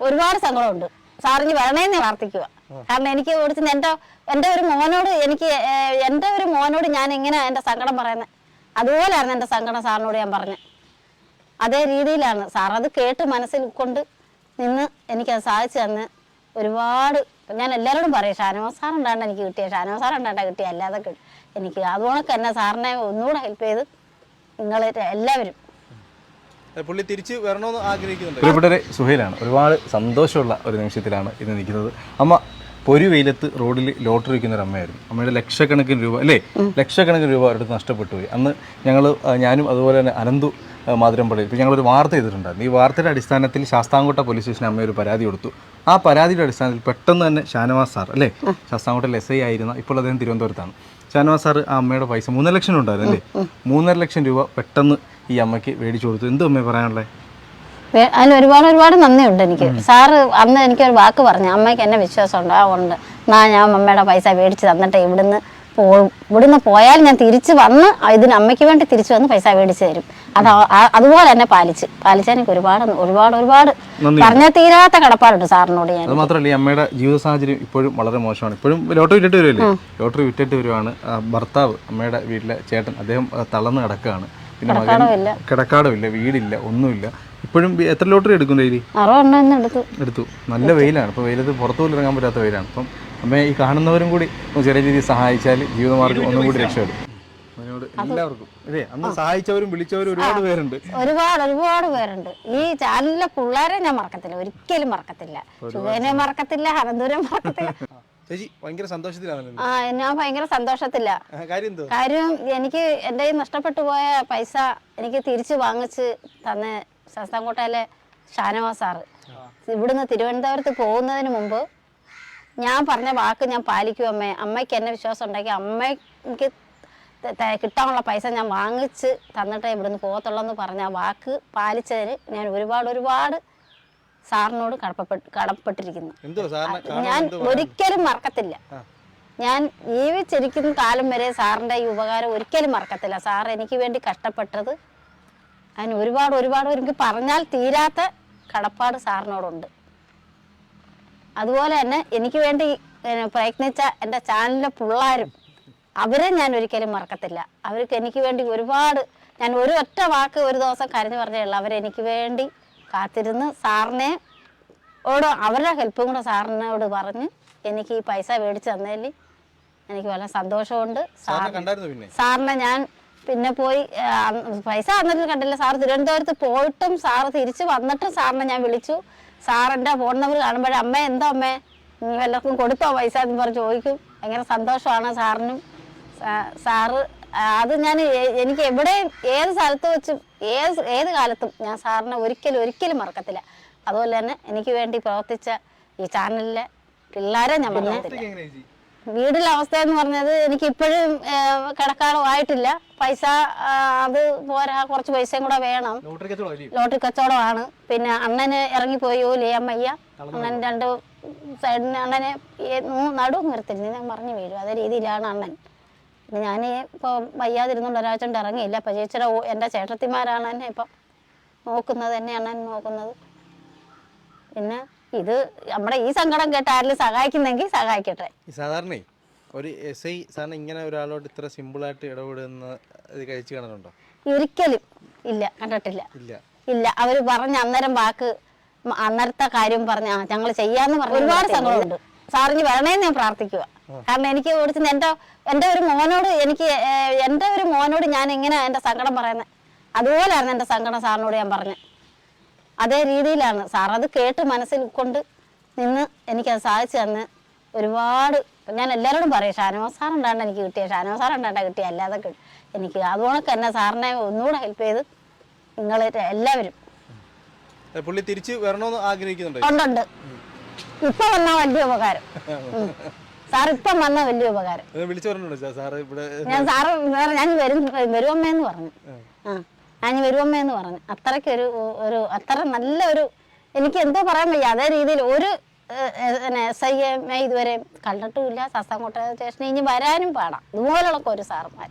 ഒരുപാട് സങ്കടമുണ്ട്. സാറിന് വരണേന്ന് പ്രാർത്ഥിക്കുക. കാരണം എനിക്ക് ഓടിച്ച് എൻ്റെ ഒരു മോനോട് ഞാൻ എങ്ങനെ എൻ്റെ സങ്കടം പറയുന്നത്, അതുപോലെയായിരുന്നു എൻ്റെ സങ്കടം സാറിനോട് ഞാൻ പറഞ്ഞത്. അതേ രീതിയിലാണ് സാർ അത് കേട്ട് മനസ്സിൽ കൊണ്ട് നിന്ന് എനിക്കത് സാധിച്ചു തന്ന്. ഒരുപാട് ഞാൻ എല്ലാവരോടും പറയും, ഷാനവാസ് സാർ ഉണ്ടാണ്ട് എനിക്ക് കിട്ടിയ, ഷാനവാസ് സാർ ഉണ്ടാണ്ടാ കിട്ടിയ, അല്ലാതെ എനിക്ക് അതുകൊണ്ട് തന്നെ സാറിനെ ഒന്നുകൂടെ ഹെൽപ്പ് ചെയ്ത് നിങ്ങൾ എല്ലാവരും. പുള്ളി തിരിച്ച് വരണമെന്ന് ആഗ്രഹിക്കുന്നുണ്ട്. പ്രിയപ്പെട്ടവരെ, സുഹൈലാണ്. ഒരുപാട് സന്തോഷമുള്ള ഒരു നിമിഷത്തിലാണ് ഇന്ന് നിൽക്കുന്നത്. അമ്മ പൊരു വെയിലത്ത് റോഡിൽ ലോട്ടറി വയ്ക്കുന്ന ഒരു അമ്മയായിരുന്നു. അമ്മയുടെ ലക്ഷക്കണക്കിന് രൂപ ലക്ഷക്കണക്കിന് രൂപ അവരുടെ നഷ്ടപ്പെട്ടു പോയി. അന്ന് ഞാനും അതുപോലെ തന്നെ അനന്തു മാതിരമ്പള്ളിയിൽ ഇപ്പോൾ ഞങ്ങളൊരു വാർത്ത ചെയ്തിട്ടുണ്ടായിരുന്നു. ഈ വാർത്തയുടെ അടിസ്ഥാനത്തിൽ ശാസ്താംകോട്ട പോലീസ് സ്റ്റേഷന് അമ്മ ഒരു പരാതി കൊടുത്തു. ആ പരാതിയുടെ അടിസ്ഥാനത്തിൽ പെട്ടെന്ന് തന്നെ ഷാനവാസ് സാർ ശാസ്താംകോട്ടയിൽ SI ആയിരുന്ന, ഇപ്പോൾ അദ്ദേഹം തിരുവനന്തപുരത്താണ്. ഷാനവാസ് സാർ ആ അമ്മയുടെ പൈസ 3 ലക്ഷം ഉണ്ടായിരുന്നു 3.5 ലക്ഷം രൂപ പെട്ടെന്ന് ഈ അമ്മയ്ക്ക് മേടിച്ചു കൊടുത്തു. എന്തോ അമ്മ പറയാനുള്ളത്? അതിന് ഒരുപാട് നന്ദിയുണ്ട് എനിക്ക്. സാറ് അന്ന് എനിക്കൊരു വാക്ക് പറഞ്ഞു, അമ്മയ്ക്ക് എന്നെ വിശ്വാസം ഉണ്ട്, ഞാൻ അമ്മയുടെ പൈസ മേടിച്ച് തന്നിട്ട് ഇവിടുന്ന് പോയാൽ ഞാൻ തിരിച്ച് വന്ന് ഇതിന് അമ്മയ്ക്ക് വേണ്ടി തിരിച്ചു വന്ന് പൈസ മേടിച്ച് തരും. അതുപോലെ തന്നെ പാലിച്ച എനിക്ക് ഒരുപാട് പറഞ്ഞാൽ തീരാത്ത കടപ്പാടുണ്ട് സാറിനോട് ഞാൻ. അത് മാത്രമല്ല, ഈ അമ്മയുടെ ജീവിത സാഹചര്യം ഇപ്പോഴും വളരെ മോശമാണ്. ഇപ്പോഴും ലോട്ടറി വിറ്റിട്ട് വരുവാണ്. ഭർത്താവ്, അമ്മയുടെ വീട്ടിലെ ചേട്ടൻ, അദ്ദേഹം തളർന്ന് കിടക്കുകയാണ്. പിന്നെ കിടക്കാടമില്ല, വീടില്ല, ഒന്നുമില്ല. ഇപ്പോഴും എത്ര ലോട്ടറി എടുക്കും ഡെയിലി? 60 എടുത്തു. നല്ല വെയിലാണ്. ഇപ്പോൾ വെയിലത്ത് പുറത്തുപോലും ഇറങ്ങാൻ പറ്റാത്ത വെയിലാണ്. അപ്പം അമ്മയെ ഈ കാണുന്നവരും കൂടി ചെറിയ രീതിയിൽ സഹായിച്ചാൽ ജീവിതമാർഗ്ഗം ഒന്നും കൂടി രക്ഷപ്പെടും. അതിനോട് എല്ലാവർക്കും അന്ന് സഹായിച്ചവരും വിളിച്ചവരും ഒരുപാട് പേരുണ്ട്. ഈ ചാനലിലെ പിള്ളേരെ ഞാൻ മറക്കത്തില്ല, ഒരിക്കലും മറക്കത്തില്ല. ശുഭനെ മറക്കത്തില്ല, ഹരന്തൂരെ മറക്കത്തില്ല. ഭയങ്കര സന്തോഷത്തിലാണ്. ഞാൻ ഭയങ്കര സന്തോഷത്തില്ല. കാര്യം എനിക്ക് എൻ്റെ നഷ്ടപ്പെട്ടു പോയ പൈസ എനിക്ക് തിരിച്ചു വാങ്ങിച്ച് തന്ന ശാസ്താംകോട്ടയിലെ ഷാനവാസ് സാറ്. ഇവിടുന്ന് തിരുവനന്തപുരത്ത് പോകുന്നതിന് മുമ്പ് ഞാൻ പറഞ്ഞ വാക്ക് ഞാൻ പാലിക്കും. അമ്മയ്ക്ക് എന്നെ വിശ്വാസം ഉണ്ടാക്കി അമ്മയ്ക്ക് കിട്ടാനുള്ള പൈസ ഞാൻ വാങ്ങിച്ച് തന്നിട്ടേ ഇവിടുന്ന് പോകത്തുള്ളൂ എന്ന് പറഞ്ഞ ആ വാക്ക് പാലിച്ചതിന് ഞാൻ ഒരുപാട് സാറിനോട് കടപ്പെട്ടിരിക്കുന്നു. ഞാൻ ഒരിക്കലും മറക്കത്തില്ല. ഞാൻ ജീവിച്ചിരിക്കുന്ന കാലം വരെ സാറിൻ്റെ ഈ ഉപകാരം ഒരിക്കലും മറക്കത്തില്ല. സാർ എനിക്ക് വേണ്ടി കഷ്ടപ്പെട്ടത് അതിന് ഒരുപാട് എനിക്ക് പറഞ്ഞാൽ തീരാത്ത കടപ്പാട് സാറിനോടുണ്ട്. അതുപോലെ തന്നെ എനിക്ക് വേണ്ടി പ്രയത്നിച്ച എൻ്റെ ചാനലിലെ പിള്ളേരും, അവരെ ഞാൻ ഒരിക്കലും മറക്കത്തില്ല. അവർക്ക് എനിക്ക് വേണ്ടി ഞാൻ ഒറ്റ വാക്ക് ഒരു ദിവസം കരഞ്ഞു പറഞ്ഞേ ഉള്ളൂ. അവരെനിക്ക് വേണ്ടി കാത്തിരുന്ന് അവരുടെ ഹെൽപ്പും കൂടെ സാറിനോട് പറഞ്ഞ് എനിക്ക് ഈ പൈസ മേടിച്ച് തന്നതിൽ എനിക്ക് വളരെ സന്തോഷമുണ്ട്. സാറിനെ ഞാൻ പിന്നെ പോയി പൈസ തന്നിട്ട് കണ്ടില്ല. സാറ് തിരുവനന്തപുരത്ത് പോയിട്ടും സാറ് തിരിച്ച് വന്നിട്ടും സാറിനെ ഞാൻ വിളിച്ചു. സാറിൻ്റെ ഫോൺ നമ്പർ കാണുമ്പോഴേ എന്താ അമ്മേ എല്ലാവർക്കും കൊടുത്തോ പൈസ എന്ന് പറഞ്ഞ് ചോദിക്കും. ഭയങ്കര സന്തോഷമാണ് സാറിനും. സാറ് അത് എനിക്ക് എവിടെയും ഏത് സ്ഥലത്ത് വെച്ചും ഏത് കാലത്തും ഞാൻ സാറിനെ ഒരിക്കലും മറക്കത്തില്ല. അതുപോലെ തന്നെ എനിക്ക് വേണ്ടി പ്രവർത്തിച്ച ഈ ചാനലിലെ പിള്ളേരെ ഞാൻ മറക്കത്തില്ല. വീടിലെ അവസ്ഥ എന്ന് പറഞ്ഞത് എനിക്കിപ്പോഴും കിടക്കാടമായിട്ടില്ല. പൈസ അത് പോരാ, കുറച്ച് പൈസയും കൂടെ വേണം. ലോട്ടറി കച്ചവടമാണ്. പിന്നെ അണ്ണന് ഇറങ്ങിപ്പോയി ജോലിയമ്മയ്യ. അണ്ണൻ 2 സൈഡിന് അണ്ണനെ നടുവും നിർത്തില്ല, ഞാൻ മറിഞ്ഞു വീഴും. അതേ രീതിയിലാണ് അണ്ണൻ. പിന്നെ ഞാൻ ഇപ്പോൾ വയ്യാതിരുന്നുകൊണ്ട് ഒരാഴ്ച കൊണ്ട് ഇറങ്ങിയില്ല. അപ്പം ചേച്ചിയുടെ എൻ്റെ ചേട്ടത്തിമാരാണ് എന്നെ ഇപ്പം നോക്കുന്നത്, എന്നെ അണ്ണൻ നോക്കുന്നത്. പിന്നെ ഇത് നമ്മുടെ ഈ സങ്കടം കേട്ട് ആരെങ്കിലും സഹായിക്കുന്നെങ്കിൽ സഹായിക്കട്ടെ. സാധാരണ ഒരു SI സാറിന് ഇങ്ങനെ ഒരാളോട് ഇത്ര സിമ്പിളായിട്ട് ഇടപെടുന്ന കഴിച്ചു കാണാറുണ്ടോ? ഒരിക്കലും ഇല്ല, കണ്ടിട്ടില്ല. ഇല്ല. അവർ പറഞ്ഞ അന്നേരം വാക്ക്, അന്നേരത്തെ കാര്യം പറഞ്ഞ ഞങ്ങൾ ചെയ്യാന്ന് പറഞ്ഞ ഒരുപാട് സങ്കടമുണ്ട്. സാറിന് വരണേന്ന് ഞാൻ പ്രാർത്ഥിക്കുക. കാരണം എനിക്ക് ഓടിച്ച് എൻ്റെ ഒരു മോനോട് ഞാൻ എങ്ങനെ എൻ്റെ സങ്കടം പറയുന്നത്, അതുപോലെയായിരുന്നു എൻ്റെ സങ്കടം സാറിനോട് ഞാൻ പറഞ്ഞത്. അതേ രീതിയിലാണ് സാർ അത് കേട്ട് മനസ്സിൽ കൊണ്ട് നിന്ന് എനിക്കത് സാധിച്ചു തന്ന്. ഞാൻ എല്ലാവരോടും പറയും, ഷാനവാസ് സാർ ഉണ്ടാണ്ട് എനിക്ക് കിട്ടിയ, ഷാനവാസ് സാർ ഉണ്ടാണ്ടാ കിട്ടിയ, അല്ലാതെ എനിക്ക്. അതുകൊണ്ട് തന്നെ സാറിനെ ഒന്നുകൂടെ ഹെൽപ്പ് ചെയ്ത് നിങ്ങൾ എല്ലാവരും. പുള്ളി തിരിച്ച് വരണമെന്ന് ആഗ്രഹിക്കുന്നുണ്ട്. ഉണ്ട്. ഇപ്പൊ വന്ന വലിയ ഉപകാരം. സാർ ഇപ്പം വന്ന വലിയ ഉപകാരം. ഞാൻ വരുമമ്മേന്ന് പറഞ്ഞു. ഞാൻ വരുമമ്മേന്ന് പറഞ്ഞു. അത്രയ്ക്കൊരു അത്ര നല്ലൊരു, എനിക്ക് എന്തോ പറയാൻ വയ്യ. അതേ രീതിയിൽ ഒരു SI ഇതുവരെ കണ്ടിട്ടുമില്ല. ശാസ്താംകോട്ട സ്റ്റേഷനിൽ ഇനി വരാനും പാടാം. ഇതുപോലുള്ള ഒരു സാറന്മാർ.